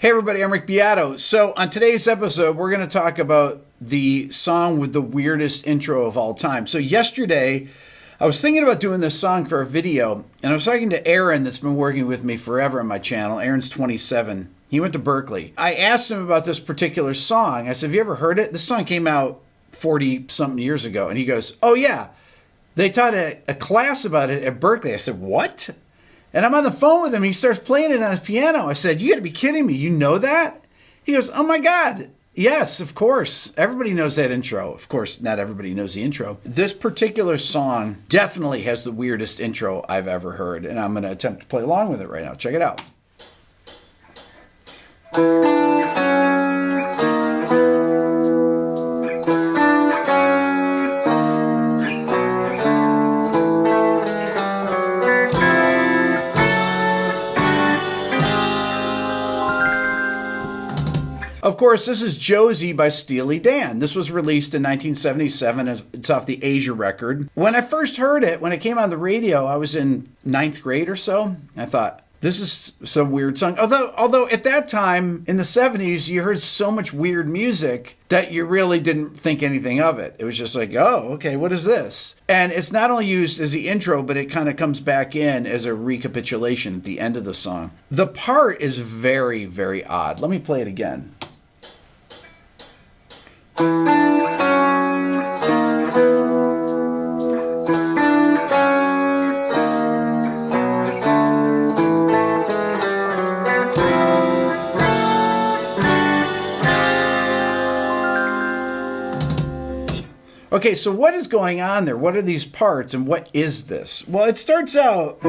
Hey everybody, I'm Rick Beato. So on today's episode, we're going to talk about the song with the weirdest intro of all time. So yesterday, I was thinking about doing this song for a video, and I was talking to Aaron that's been working with me forever on my channel. Aaron's 27. He went to Berkeley. I asked him about this particular song. I said, have you ever heard it? This song came out 40-something years ago. And he goes, oh yeah, they taught a class about it at Berkeley. I said, what? And I'm on the phone with him. He starts playing it on his piano. I said, you got to be kidding me. You know that? He goes, oh my God. Yes, of course. Everybody knows that intro. Of course, not everybody knows the intro. This particular song definitely has the weirdest intro I've ever heard. And I'm going to attempt to play along with it right now. Check it out. Of course, this is Josie by Steely Dan. This was released in 1977. It's off the Asia record. When I first heard it, when it came on the radio, I was in 9th grade or so. I thought, this is some weird song. Although at that time, in the 70s, you heard so much weird music that you really didn't think anything of it. It was just like, oh, okay, what is this? And it's not only used as the intro, but it kind of comes back in as a recapitulation at the end of the song. The part is very, very odd. Let me play it again. Okay, so what is going on there? What are these parts and what is this? Well, it starts out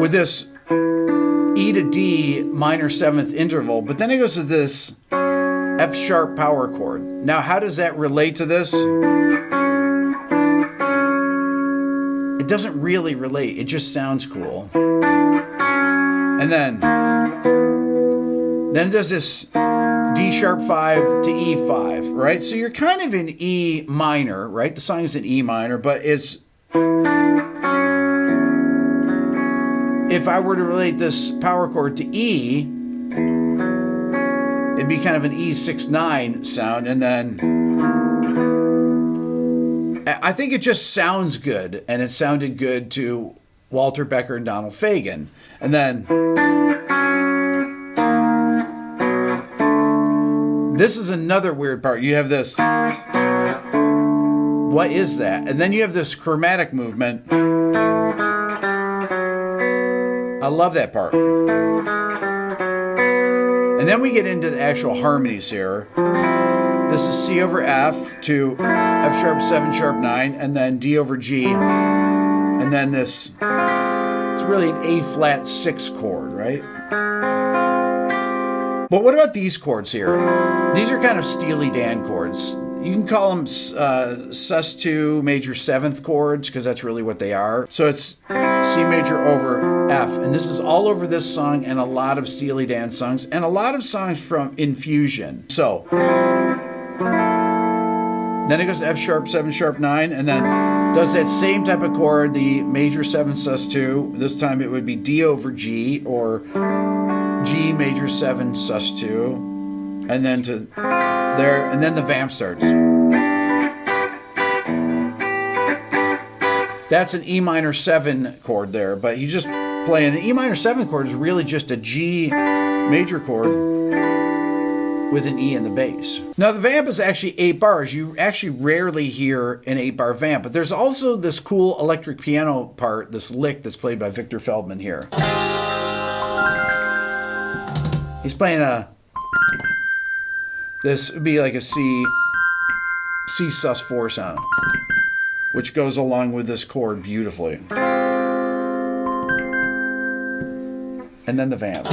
with this E to D minor 7th interval, but then it goes to this F sharp power chord. Now, how does that relate to this? It doesn't really relate. It just sounds cool. And then it does this D sharp 5 to E5, right? So you're kind of in E minor, right? The song is in E minor, but it's... If I were to relate this power chord to E, it'd be kind of an E6-9 sound, and then I think it just sounds good, and it sounded good to Walter Becker and Donald Fagen. And then this is another weird part. You have this, what is that? And then you have this chromatic movement. I love that part. And then we get into the actual harmonies here. This is C over F to F sharp 7 sharp 9, and then D over G. And then this, it's really an A flat 6 chord, right? But what about these chords here? These are kind of Steely Dan chords. You can call them sus2 major 7th chords, because that's really what they are. So it's C major over F, and this is all over this song and a lot of Steely Dan songs and a lot of songs from Infusion. So then it goes to F sharp 7 sharp 9, and then does that same type of chord, the major 7 sus2. This time it would be D over G, or G major 7 sus2, and then to there, and then the vamp starts. That's an E minor 7 chord there, but you just play an E minor 7 chord is really just a G major chord with an E in the bass. Now the vamp is actually 8 bars. You actually rarely hear an 8-bar vamp, but there's also this cool electric piano part, this lick that's played by Victor Feldman here. He's playing this would be like a C sus4 sound, which goes along with this chord beautifully. And then the vamp.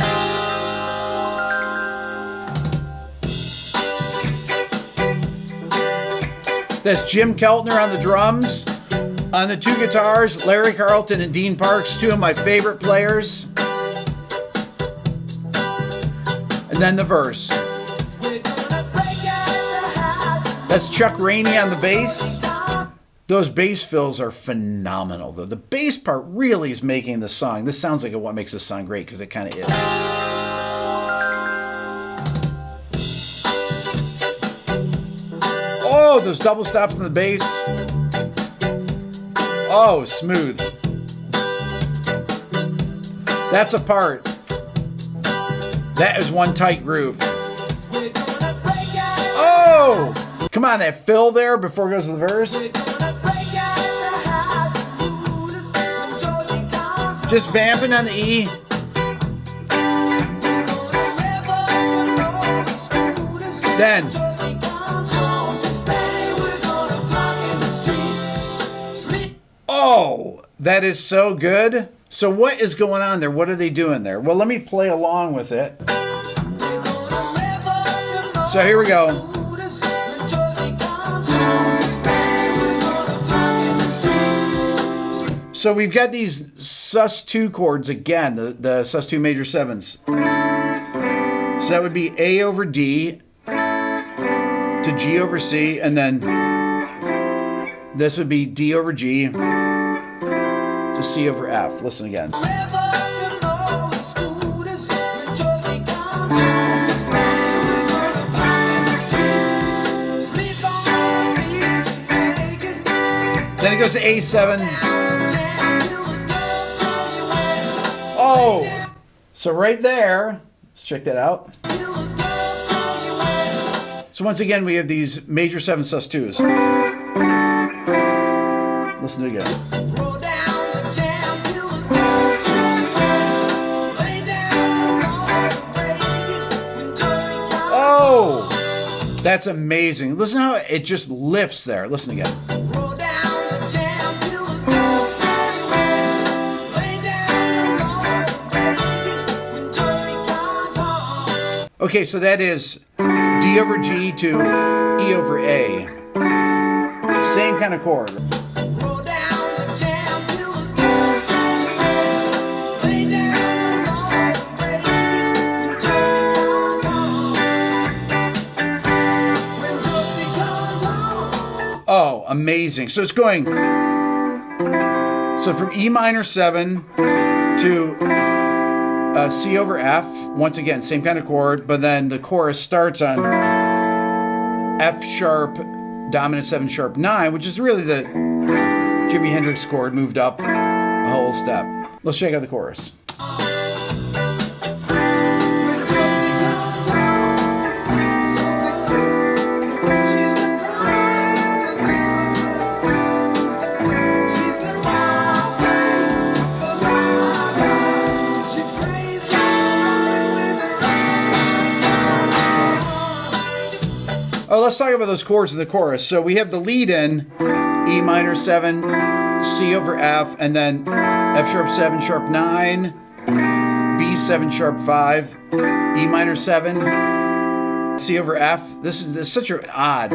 That's Jim Keltner on the drums. On the 2 guitars, Larry Carlton and Dean Parks, 2 of my favorite players. And then the verse. That's Chuck Rainey on the bass. Those bass fills are phenomenal, though. The bass part really is making the song. This sounds like what makes this song great, because it kind of is. Oh, those double stops in the bass. Oh, smooth. That's a part. That is one tight groove. Oh! Come on, that fill there before it goes to the verse. Just vamping on the E. Then. Oh, that is so good. So what is going on there? What are they doing there? Well, let me play along with it. So here we go. So we've got these sus2 chords again, the sus2 major sevens. So that would be A over D to G over C, and then this would be D over G to C over F. Listen again. Then it goes to A7. Oh! So right there, let's check that out. So once again, we have these major 7 sus2s. Listen to it again. Oh! That's amazing. Listen how it just lifts there. Listen again. Okay, so that is D over G to E over A. Same kind of chord. Oh, amazing. So it's going, so from E minor 7 to C over F, once again, same kind of chord, but then the chorus starts on F sharp, dominant 7 sharp 9, which is really the Jimi Hendrix chord moved up a whole step. Let's check out the chorus. Oh, let's talk about those chords in the chorus. So we have the lead in E minor 7, C over F, and then F sharp 7 sharp 9, B 7 sharp 5, E minor 7, C over F. This is such an odd,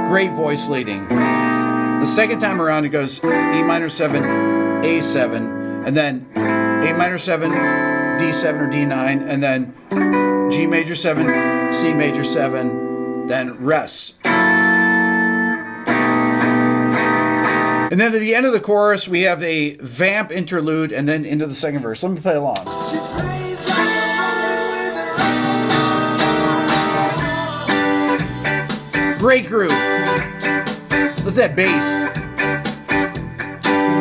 great voice leading. The second time around it goes E minor 7, A7, and then A minor 7, D7 or D9, and then G major 7, C major 7, then rests. And then at the end of the chorus, we have a vamp interlude, and then into the second verse. Let me play along. Great groove. What's that bass?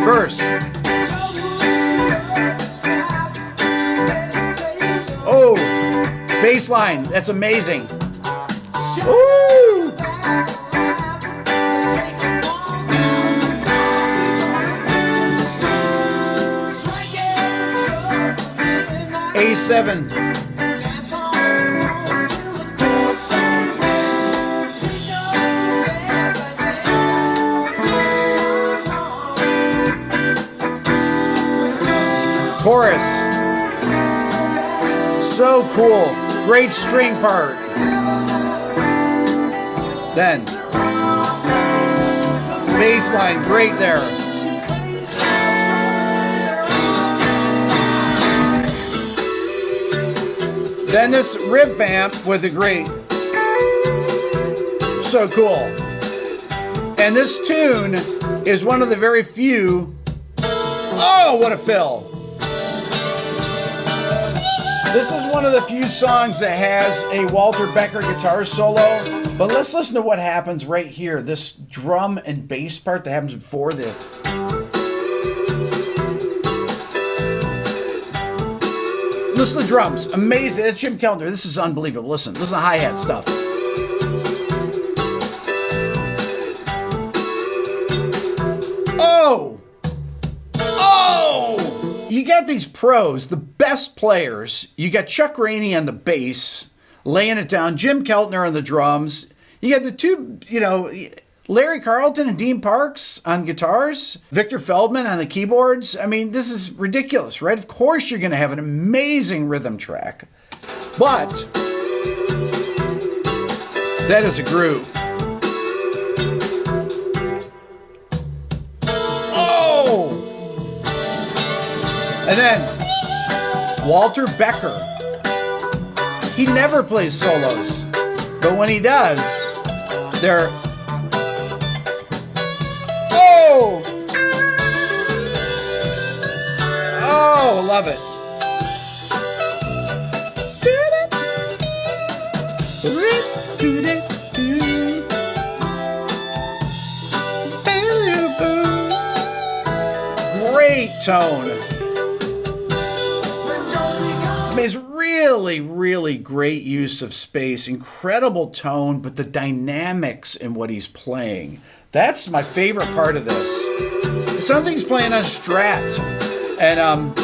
Verse. Oh, bass line. That's amazing. Woo! A7. Chorus. So cool. Great string part. Then bass line, great there. Then this riff vamp with the great. So cool. And this tune is one of the very few. Oh, what a fill. This is one of the few songs that has a Walter Becker guitar solo. But let's listen to what happens right here. This drum and bass part that happens before the... Listen to the drums. Amazing. That's Jim Keltner. This is unbelievable. Listen to the hi-hat stuff. Oh! Oh! You got these pros, the best players. You got Chuck Rainey on the bass, laying it down. Jim Keltner on the drums. You got the two, Larry Carlton and Dean Parks on guitars. Victor Feldman on the keyboards. I mean, this is ridiculous, right? Of course you're going to have an amazing rhythm track. But that is a groove. Oh! And then Walter Becker. He never plays solos. But when he does, they're... Oh! Oh, love it. Great tone. I mean, it's really, really great use of space. Incredible tone, but the dynamics in what he's playing. That's my favorite part of this. It sounds like he's playing on Strat. And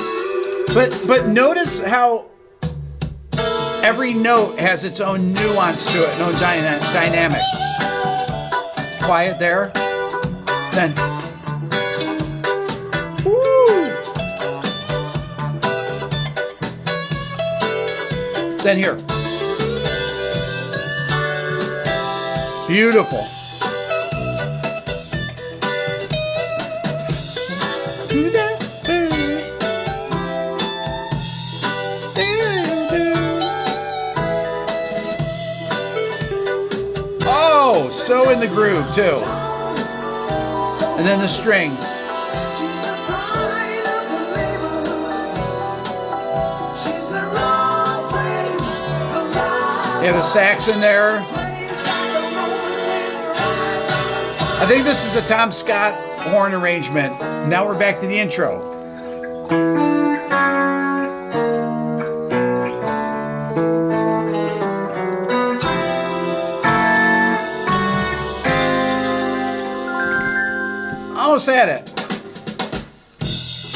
but notice how every note has its own nuance to it, its own dynamic. Quiet there. Then woo! Then here. Beautiful. Oh, so in the groove too. And then the strings. You have the sax in there. I think this is a Tom Scott horn arrangement. Now we're back to the intro. Almost had it.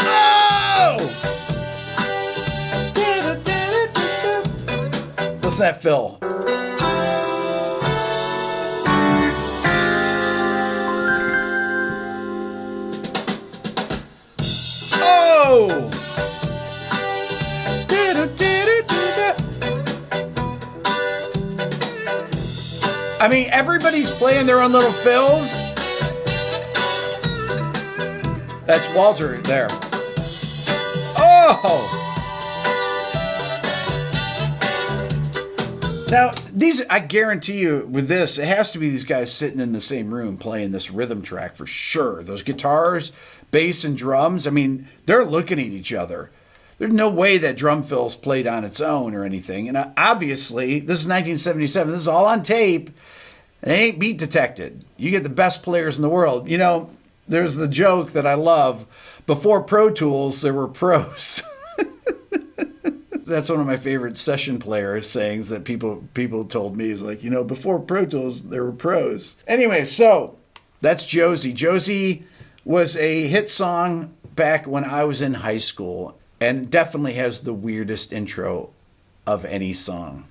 Oh! Listen to that fill. Oh! I mean, everybody's playing their own little fills. That's Walter there. Oh! Now, these, I guarantee you, with this, it has to be these guys sitting in the same room playing this rhythm track for sure. Those guitars, bass, and drums, I mean, they're looking at each other. There's no way that drum fill's played on its own or anything. And obviously, this is 1977. This is all on tape. It ain't beat detected. You get the best players in the world. You know, there's the joke that I love. Before Pro Tools, there were pros. That's one of my favorite session player sayings that people told me is like, you know, before Pro Tools, there were pros. Anyway, so that's Josie. Josie was a hit song back when I was in high school and definitely has the weirdest intro of any song.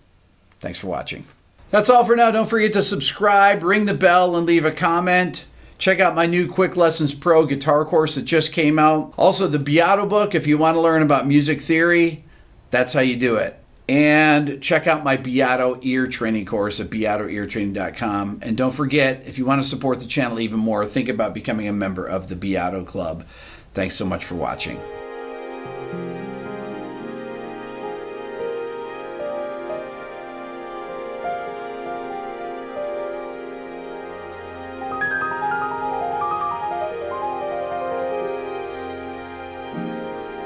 Thanks for watching. That's all for now. Don't forget to subscribe, ring the bell, and leave a comment. Check out my new Quick Lessons Pro guitar course that just came out. Also, the Beato book if you want to learn about music theory. That's how you do it. And check out my Beato ear training course at beatoeartraining.com. And don't forget, if you want to support the channel even more, think about becoming a member of the Beato Club. Thanks so much for watching.